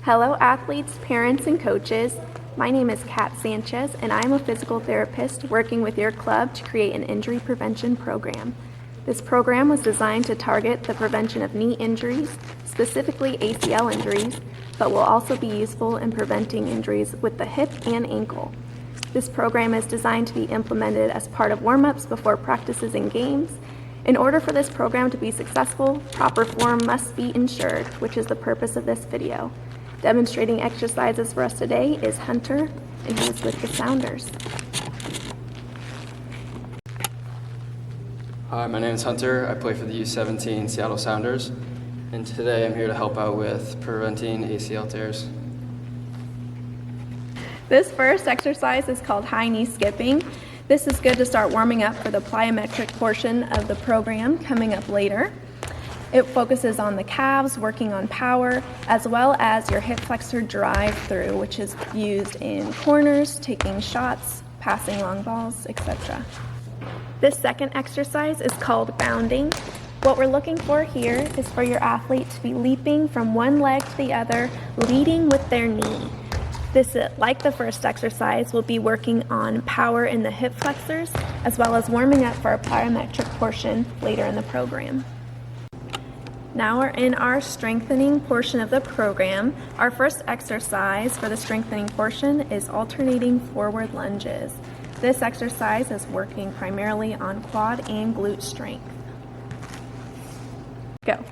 Hello athletes, parents, and coaches. My name is Kat Sanchez and I'm a physical therapist working with your club to create an injury prevention program. This program was designed to target the prevention of knee injuries, specifically ACL injuries, but will also be useful in preventing injuries with the hip and ankle. This program is designed to be implemented as part of warm-ups before practices and games. In order for this program to be successful, proper form must be ensured, which is the purpose of this video. Demonstrating exercises for us today is Hunter, and he is with the Sounders. Hi, my name is Hunter. I play for the U17 Seattle Sounders, and today I'm here to help out with preventing ACL tears. This first exercise is called high knee skipping. This is good to start warming up for the plyometric portion of the program coming up later. It focuses on the calves, working on power, as well as your hip flexor drive through, which is used in corners, taking shots, passing long balls, etc. This second exercise is called bounding. What we're looking for here is for your athlete to be leaping from one leg to the other, leading with their knee. This, like the first exercise, will be working on power in the hip flexors, as well as warming up for our plyometric portion later in the program. Now we're in our strengthening portion of the program. Our first exercise for the strengthening portion is alternating forward lunges. This exercise is working primarily on quad and glute strength. Go.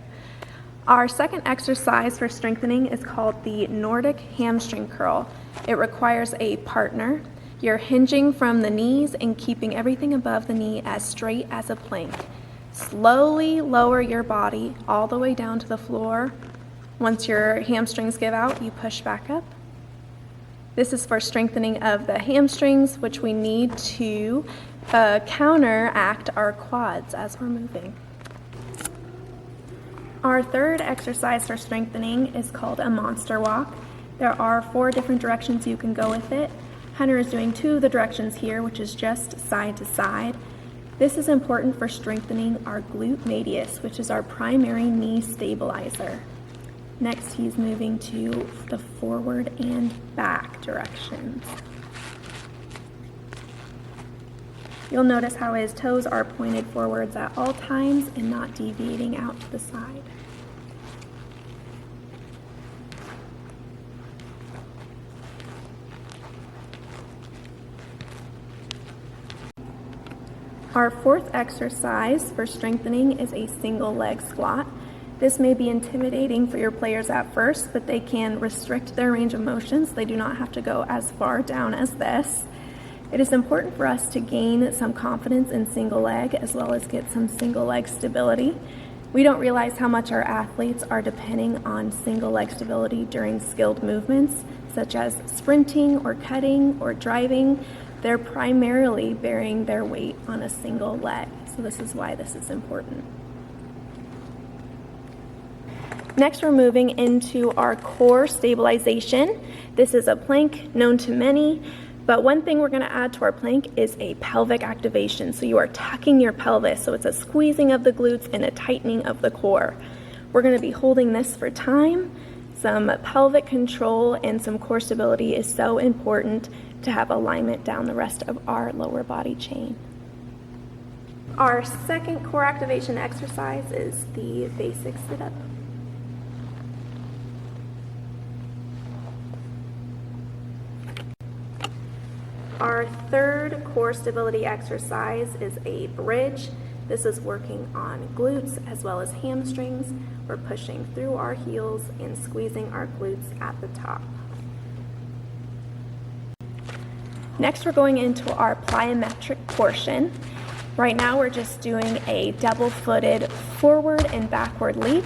Our second exercise for strengthening is called the Nordic hamstring curl. It requires a partner. You're hinging from the knees and keeping everything above the knee as straight as a plank. Slowly lower your body all the way down to the floor. Once your hamstrings give out, you push back up. This is for strengthening of the hamstrings, which we need to counteract our quads as we're moving. Our third exercise for strengthening is called a monster walk. There are 4 different directions you can go with it. Hunter is doing 2 of the directions here, which is just side to side. This is important for strengthening our glute medius, which is our primary knee stabilizer. Next, he's moving to the forward and back directions. You'll notice how his toes are pointed forwards at all times and not deviating out to the side. Our fourth exercise for strengthening is a single leg squat. This may be intimidating for your players at first, but they can restrict their range of motion, so they do not have to go as far down as this. It is important for us to gain some confidence in single leg as well as get some single leg stability. We don't realize how much our athletes are depending on single leg stability during skilled movements, such as sprinting or cutting or driving. They're primarily bearing their weight on a single leg, so this is why this is important. Next, we're moving into our core stabilization. This is a plank known to many, but one thing we're going to add to our plank is a pelvic activation. So you are tucking your pelvis, so it's a squeezing of the glutes and a tightening of the core. We're going to be holding this for time. Some pelvic control and some core stability is so important to have alignment down the rest of our lower body chain. Our second core activation exercise is the basic sit-up. Our third core stability exercise is a bridge. This is working on glutes as well as hamstrings. We're pushing through our heels and squeezing our glutes at the top. Next, we're going into our plyometric portion. Right now, we're just doing a double-footed forward and backward leap.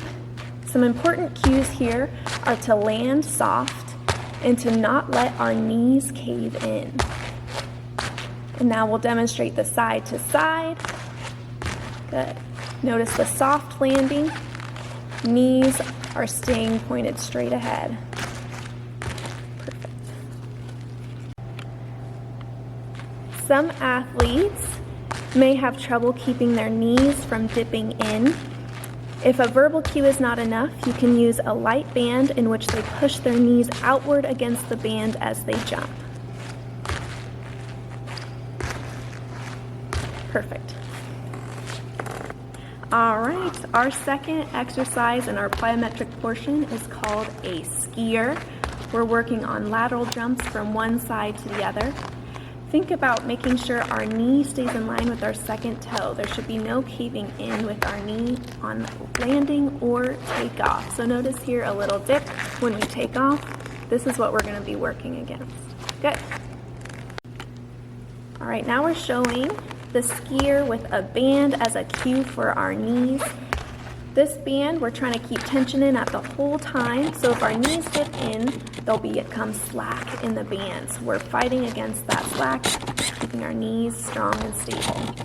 Some important cues here are to land soft and to not let our knees cave in. And now we'll demonstrate the side to side. Good. Notice the soft landing. Knees are staying pointed straight ahead. Perfect. Some athletes may have trouble keeping their knees from dipping in. If a verbal cue is not enough, you can use a light band in which they push their knees outward against the band as they jump. Perfect. All right, our second exercise in our plyometric portion is called a skier. We're working on lateral jumps from one side to the other. Think about making sure our knee stays in line with our second toe. There should be no caving in with our knee on landing or takeoff. So notice here a little dip when we take off. This is what we're going to be working against. Good. All right, now we're showing the skier with a band as a cue for our knees. This band, we're trying to keep tension in at the whole time, so if our knees dip in, they'll become slack in the band. So we're fighting against that slack, keeping our knees strong and stable.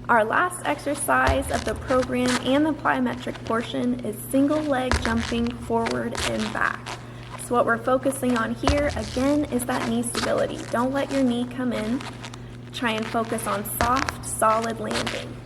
Our last exercise of the program and the plyometric portion is single leg jumping forward and back. So what we're focusing on here, again, is that knee stability. Don't let your knee come in. Try and focus on soft, solid landing.